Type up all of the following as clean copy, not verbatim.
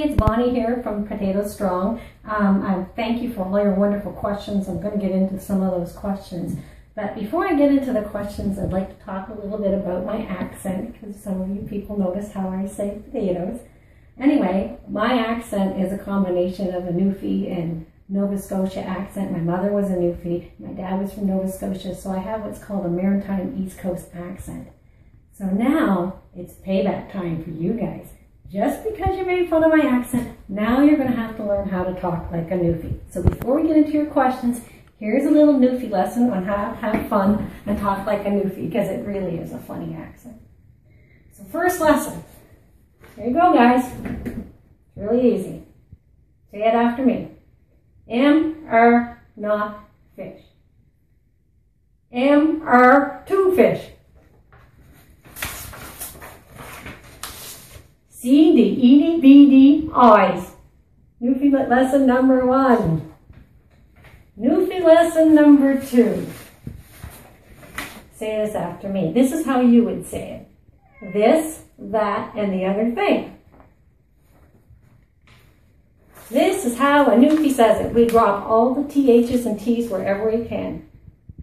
it's Bonnie here from Potato Strong. I thank you for all your wonderful questions. I'm going to get into some of those questions. But before I get into the questions, I'd like to talk a little bit about my accent, because some of you people notice how I say potatoes. Anyway, my accent is a combination of a Newfie and Nova Scotia accent. My mother was a Newfie, my dad was from Nova Scotia, so I have what's called a maritime East Coast accent. So now it's payback time for you guys. Just because you made fun of my accent, now you're going to have to learn how to talk like a Newfie. So before we get into your questions, here's a little Newfie lesson on how to have fun and talk like a Newfie, because it really is a funny accent. So first lesson. Here you go, guys. It's really easy. Say it after me. Not fish. Two fish. C-D-E-D-B-D eyes. Newfie lesson number 1. Newfie lesson number 2. Say this after me. This is how you would say it. This, that, and the other thing. This is how a Newfie says it. We drop all the THs and Ts wherever we can.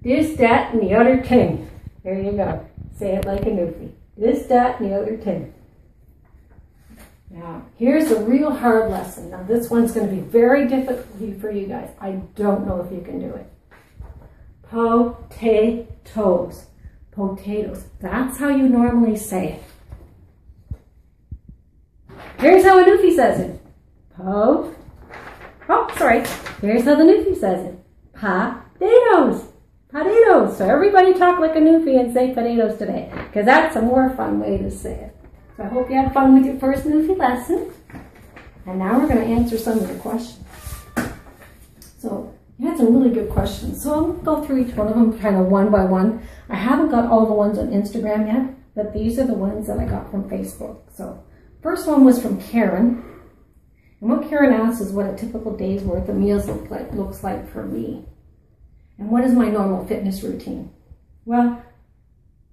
This, that, and the other thing. There you go. Say it like a Newfie. This, that, and the other thing. Now, here's a real hard lesson. Now, this one's going to be very difficult for you guys. I don't know if you can do it. Potatoes. Potatoes. That's how you normally say it. Here's how a Newfie says it. Here's how the Newfie says it. Potatoes. Potatoes. So everybody talk like a Newfie and say potatoes today, because that's a more fun way to say it. So I hope you had fun with your first Newfie lesson. And now we're going to answer some of your questions. So you had some really good questions. So I'll go through each one of them kind of one by one. I haven't got all the ones on Instagram yet, but these are the ones that I got from Facebook. So first one was from Karen. And what Karen asks is what a typical day's worth of meals looks like for me. And what is my normal fitness routine? Well,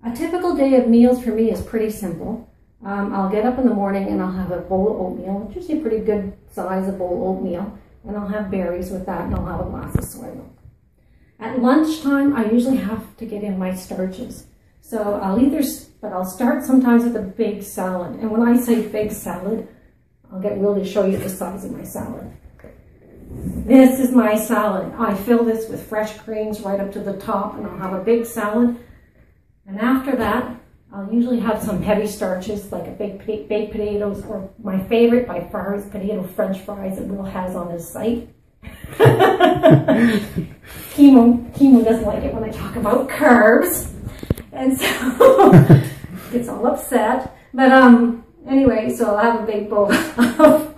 a typical day of meals for me is pretty simple. I'll get up in the morning and I'll have a bowl of oatmeal, which is a pretty good size of bowl of oatmeal, and I'll have berries with that, and I'll have a glass of soy milk. At lunchtime, I usually have to get in my starches. So I'll start sometimes with a big salad. And when I say big salad, I'll get Will to show you the size of my salad. This is my salad. I fill this with fresh greens right up to the top, and I'll have a big salad. And after that, I'll usually have some heavy starches, like a baked potatoes, or my favorite by far is potato French fries that Will has on his site. Chemo doesn't like it when I talk about carbs, and so gets all upset. But anyway, so I'll have a big bowl of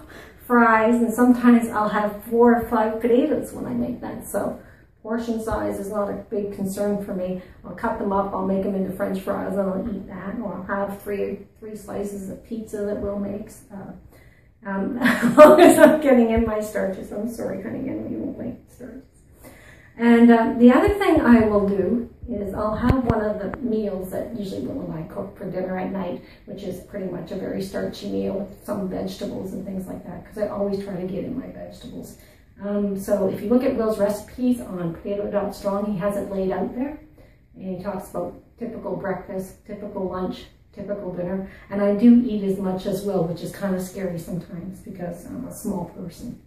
fries, and sometimes I'll have 4 or 5 potatoes when I make that. So portion size is not a big concern for me. I'll cut them up, I'll make them into French fries, and I'll eat that. Or I'll have three slices of pizza that Will makes. As long as I'm getting in my starches. I'm sorry, honey, again, we won't make starches. And the other thing I will do is I'll have one of the meals that usually Will and I cook for dinner at night, which is pretty much a very starchy meal with some vegetables and things like that, because I always try to get in my vegetables. So if you look at Will's recipes on Potato.strong, he has it laid out there. And he talks about typical breakfast, typical lunch, typical dinner. And I do eat as much as Will, which is kind of scary sometimes because I'm a small person.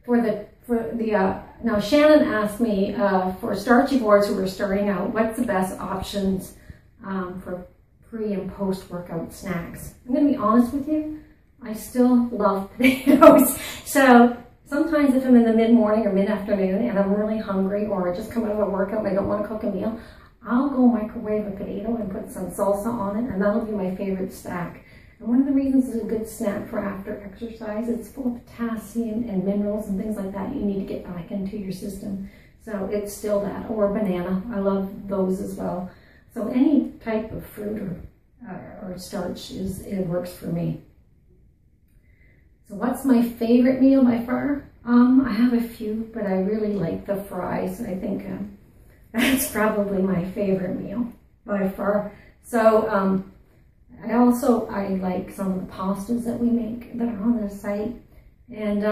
Now Shannon asked me for starchy boards who are starting out, what's the best options for pre and post workout snacks? I'm going to be honest with you, I still love potatoes. So sometimes if I'm in the mid-morning or mid-afternoon and I'm really hungry, or I just come out of a workout and I don't want to cook a meal, I'll go microwave a potato and put some salsa on it, and that'll be my favorite snack. And one of the reasons it's a good snack for after exercise, it's full of potassium and minerals and things like that you need to get back into your system. So it's still that, or a banana. I love those as well. So any type of fruit or starch it works for me. So what's my favorite meal by far? I have a few, but I really like the fries. I think that's probably my favorite meal by far. So I like some of the pastas that we make that are on the site. And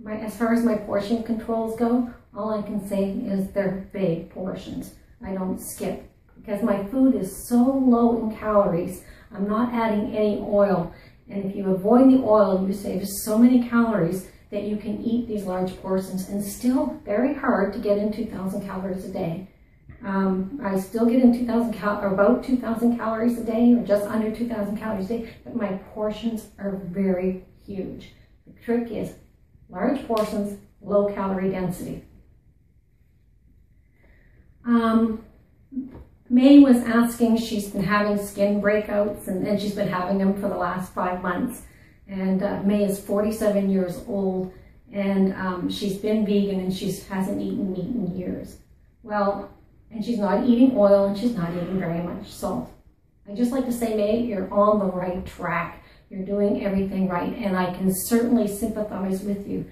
as far as my portion controls go, all I can say is they're big portions. I don't skip because my food is so low in calories. I'm not adding any oil. And if you avoid the oil, you save so many calories that you can eat these large portions and still very hard to get in 2,000 calories a day. I still get in about 2,000 calories a day, or just under 2,000 calories a day, but my portions are very huge. The trick is large portions, low calorie density. May was asking, she's been having skin breakouts and she's been having them for the last 5 months. And May is 47 years old, and she's been vegan and she hasn't eaten meat in years. Well, and she's not eating oil and she's not eating very much salt. I just like to say, May, you're on the right track. You're doing everything right, and I can certainly sympathize with you.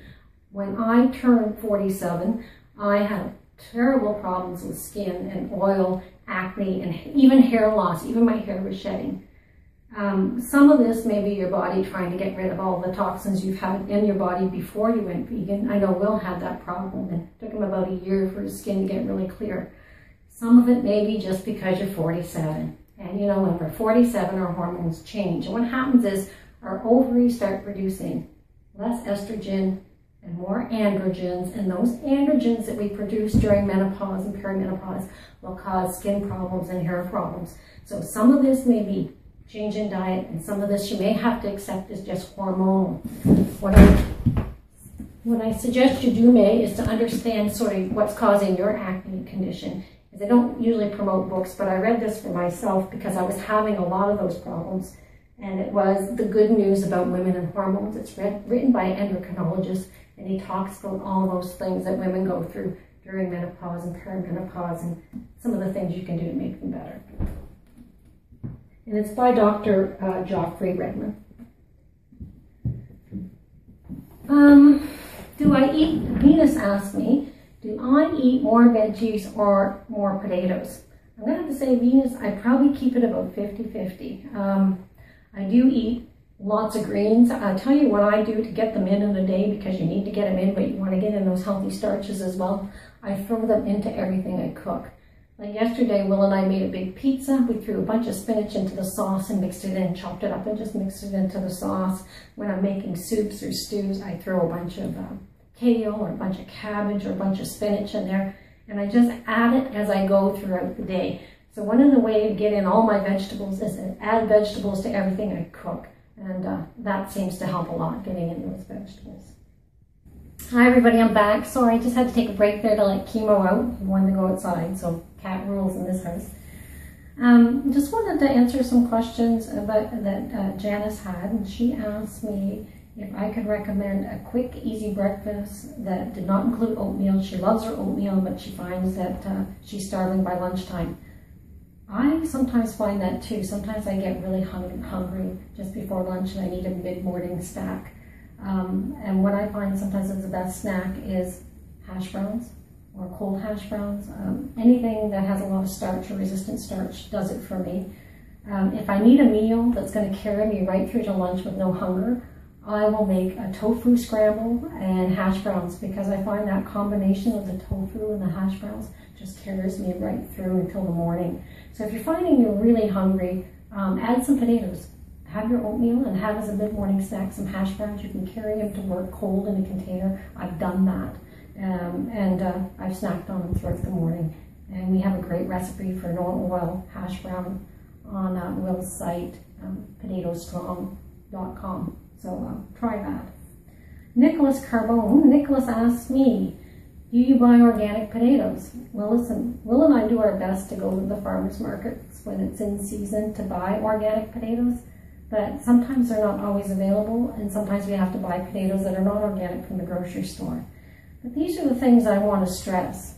When I turned 47, I had terrible problems with skin and oil, acne, and even hair loss. Even my hair was shedding. Some of this may be your body trying to get rid of all the toxins you've had in your body before you went vegan. I know Will had that problem, and it took him about a year for his skin to get really clear. Some of it may be just because you're 47. And you know, when we're 47, our hormones change. And what happens is our ovaries start producing less estrogen and more androgens. And those androgens that we produce during menopause and perimenopause will cause skin problems and hair problems. So some of this may be change in diet, and some of this you may have to accept as just hormonal. What I suggest you do, May, is to understand sort of what's causing your acne condition. I don't usually promote books, but I read this for myself because I was having a lot of those problems. And it was The Good News About Women and Hormones. It's written by an endocrinologist, and he talks about all those things that women go through during menopause and perimenopause and some of the things you can do to make them better. And it's by Dr. Geoffrey Redman. Do I eat, Venus asked me, do I eat more veggies or more potatoes? I'm going to have to say, Venus, I probably keep it about 50-50. I do eat lots of greens. I'll tell you what I do to get them in a day, because you need to get them in, but you want to get in those healthy starches as well. I throw them into everything I cook. Like yesterday, Will and I made a big pizza. We threw a bunch of spinach into the sauce and mixed it in, chopped it up and just mixed it into the sauce. When I'm making soups or stews, I throw a bunch of kale or a bunch of cabbage or a bunch of spinach in there, and I just add it as I go throughout the day. So one of the ways to get in all my vegetables is to add vegetables to everything I cook, and that seems to help a lot, getting in those vegetables. Hi everybody, I'm back. Sorry, I just had to take a break there to let chemo out. He wanted to go outside, so cat rules in this house. Just wanted to answer some questions that Janice had, and she asked me if I could recommend a quick, easy breakfast that did not include oatmeal. She loves her oatmeal, but she finds that she's starving by lunchtime. I sometimes find that too. Sometimes I get really hungry just before lunch and I need a mid-morning snack. And what I find sometimes is the best snack is hash browns or cold hash browns. Anything that has a lot of starch or resistant starch does it for me. If I need a meal that's going to carry me right through to lunch with no hunger, I will make a tofu scramble and hash browns, because I find that combination of the tofu and the hash browns just carries me right through until the morning. So if you're finding you're really hungry, add some potatoes. Have your oatmeal and have as a mid-morning snack some hash browns. You can carry them to work cold in a container. I've done that. I've snacked on them throughout the morning. And we have a great recipe for no oil hash brown on Will's site, potatostrong.com. So try that. Nicholas Carbone. Nicholas asked me, do you buy organic potatoes? Well, listen, Will and I do our best to go to the farmers markets when it's in season to buy organic potatoes, but sometimes they're not always available, and sometimes we have to buy potatoes that are not organic from the grocery store. But these are the things I want to stress.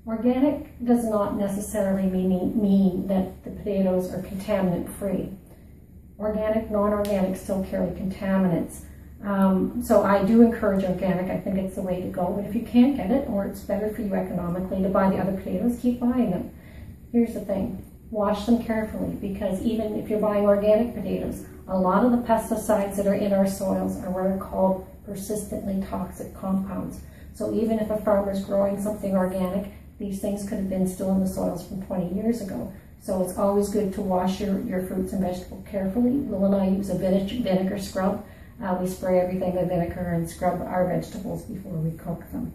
Organic does not necessarily mean that the potatoes are contaminant-free. Organic, non-organic still carry contaminants. So I do encourage organic. I think it's the way to go. But if you can't get it, or it's better for you economically to buy the other potatoes, keep buying them. Here's the thing. wash them carefully, because even if you're buying organic potatoes, a lot of the pesticides that are in our soils are what are called persistently toxic compounds. So even if a farmer's growing something organic, these things could have been still in the soils from 20 years ago. So it's always good to wash your fruits and vegetables carefully. Will and I use a vinegar scrub. We spray everything with vinegar and scrub our vegetables before we cook them.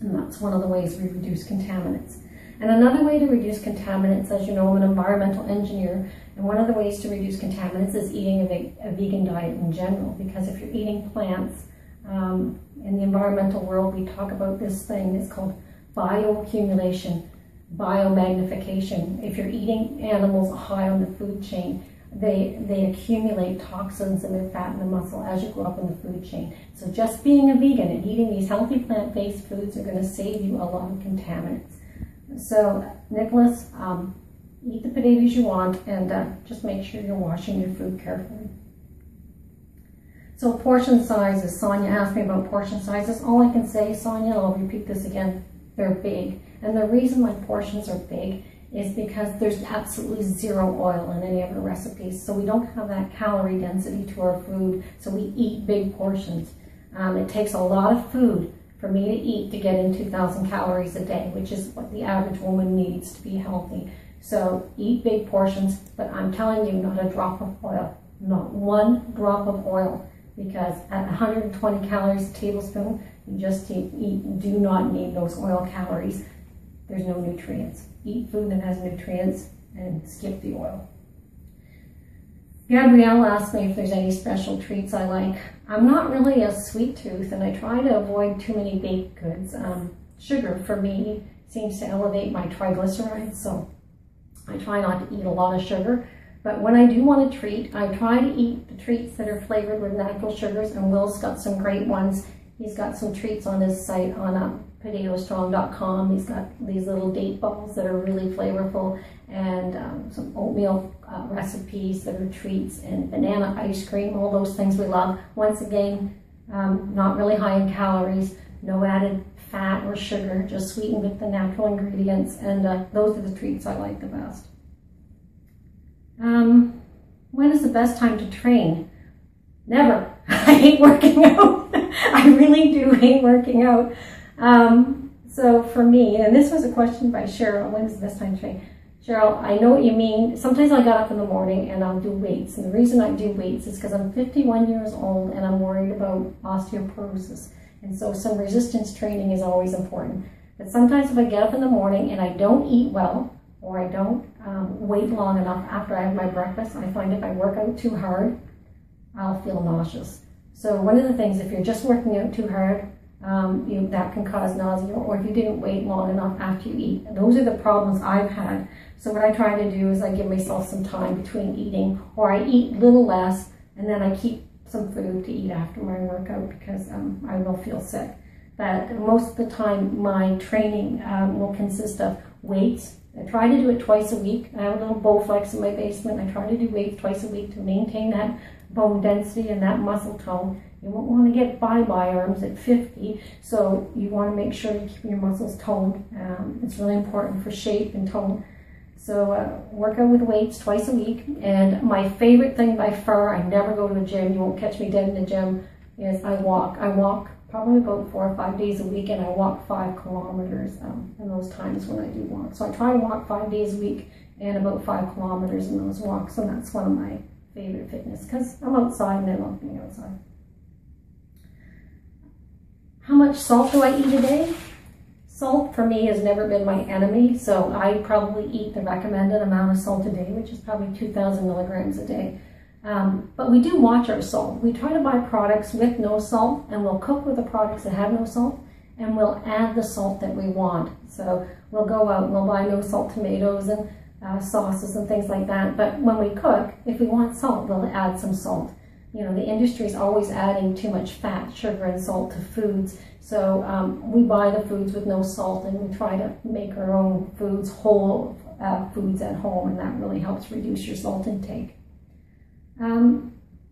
And that's one of the ways we reduce contaminants. And another way to reduce contaminants, as you know, I'm an environmental engineer, and one of the ways to reduce contaminants is eating a vegan diet in general, because if you're eating plants, in the environmental world we talk about this thing, it's called bioaccumulation, biomagnification. If you're eating animals high on the food chain, they accumulate toxins in their fat and the muscle as you go up in the food chain. So just being a vegan and eating these healthy plant-based foods are going to save you a lot of contaminants. So Nicholas, eat the potatoes you want, and just make sure you're washing your food carefully. So portion sizes, Sonia asked me about portion sizes. All I can say, Sonia, and I'll repeat this again, they're big. And the reason my portions are big is because there's absolutely zero oil in any of our recipes. So we don't have that calorie density to our food, so we eat big portions. It takes a lot of food for me to eat to get in 2,000 calories a day, which is what the average woman needs to be healthy. So eat big portions, but I'm telling you, not a drop of oil, not one drop of oil, because at 120 calories a tablespoon, you just do not need those oil calories. There's no nutrients. Eat food that has nutrients and skip the oil. Gabrielle asked me if there's any special treats I like. I'm not really a sweet tooth, and I try to avoid too many baked goods. Sugar, for me, seems to elevate my triglycerides, so I try not to eat a lot of sugar. But when I do want a treat, I try to eat the treats that are flavored with natural sugars, and Will's got some great ones. He's got some treats on his site on potatostrong.com. He's got these little date balls that are really flavorful, and some oatmeal recipes that are treats, and banana ice cream, all those things we love. Once again, not really high in calories, no added fat or sugar, just sweetened with the natural ingredients, and those are the treats I like the best. When is the best time to train? Never. I hate working out. I really do hate working out. So for me, and this was a question by Cheryl, when's the best time to train? Cheryl, I know what you mean. Sometimes I get up in the morning and I'll do weights. And the reason I do weights is because I'm 51 years old and I'm worried about osteoporosis. And so some resistance training is always important. But sometimes if I get up in the morning and I don't eat well, or I don't wait long enough after I have my breakfast, I find if I work out too hard, I'll feel nauseous. So one of the things, if you're just working out too hard, that can cause nausea, or if you didn't wait long enough after you eat. And those are the problems I've had. So what I try to do is I give myself some time between eating, or I eat a little less, and then I keep some food to eat after my workout, because I will feel sick. But most of the time, my training will consist of weights. I try to do it twice a week. I have a little Bowflex in my basement. I try to do weights twice a week to maintain that bone density and that muscle tone. You won't want to get bye-bye arms at 50, so you want to make sure you keep your muscles toned. It's really important for shape and tone. So work out with weights twice a week. And my favorite thing by far, I never go to a gym, you won't catch me dead in the gym, is I walk. I walk probably about 4 or 5 days a week, and I walk 5 kilometers in those times when I do walk. So I try to walk 5 days a week and about 5 kilometers in those walks, and that's one of my favorite fitness, because I'm outside and I love being outside. How much salt do I eat a day? Salt for me has never been my enemy, so I probably eat the recommended amount of salt a day, which is probably 2,000 milligrams a day. But we do watch our salt. We try to buy products with no salt, and we'll cook with the products that have no salt, and we'll add the salt that we want. So we'll go out and we'll buy no salt tomatoes and sauces and things like that. But when we cook, if we want salt, we'll add some salt. You know, the industry is always adding too much fat, sugar, and salt to foods. So we buy the foods with no salt, and we try to make our own foods, whole foods at home, and that really helps reduce your salt intake.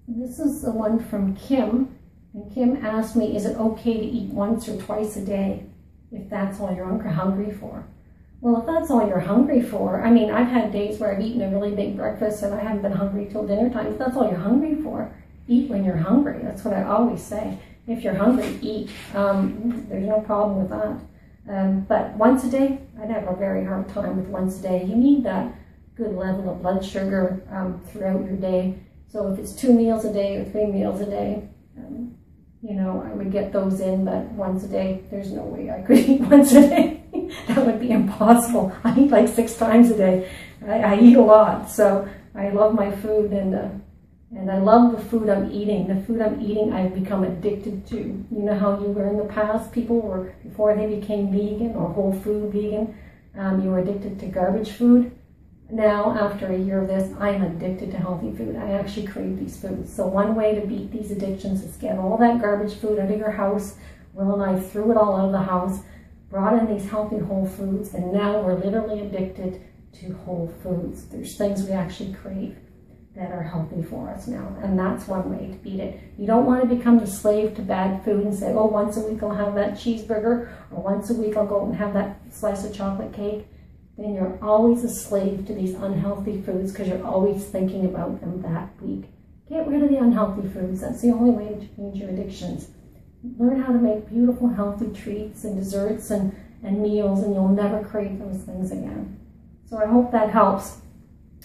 This is the one from Kim, and Kim asked me, is it okay to eat once or twice a day if that's all you're hungry for? Well, if that's all you're hungry for, I mean, I've had days where I've eaten a really big breakfast and I haven't been hungry till dinner time. If that's all you're hungry for, eat when you're hungry. That's what I always say. If you're hungry, eat. There's no problem with that. But once a day, I'd have a very hard time with once a day. You need that good level of blood sugar throughout your day. So if it's 2 meals a day or 3 meals a day, you know, I would get those in, but once a day, there's no way I could eat once a day. That would be impossible. I eat like 6 times a day. I eat a lot, so I love my food, and I love the food I'm eating. The food I'm eating, I've become addicted to. You know how you were in the past? People were, before they became vegan or whole food vegan, you were addicted to garbage food. Now, after a year of this, I'm addicted to healthy food. I actually crave these foods. So one way to beat these addictions is get all that garbage food out of your house. Will and I threw it all out of the house, brought in these healthy whole foods, and now we're literally addicted to whole foods. There's things we actually crave that are healthy for us now, and that's one way to beat it. You don't want to become the slave to bad food and say, oh, once a week I'll have that cheeseburger, or once a week I'll go and have that slice of chocolate cake. Then you're always a slave to these unhealthy foods because you're always thinking about them that week. Get rid of the unhealthy foods. That's the only way to change your addictions. Learn how to make beautiful, healthy treats and desserts and meals, and you'll never crave those things again. So I hope that helps,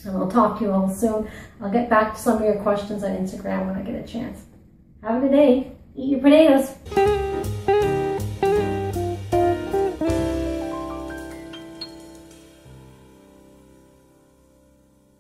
and I'll talk to you all soon. I'll get back to some of your questions on Instagram when I get a chance. Have a good day. Eat your potatoes.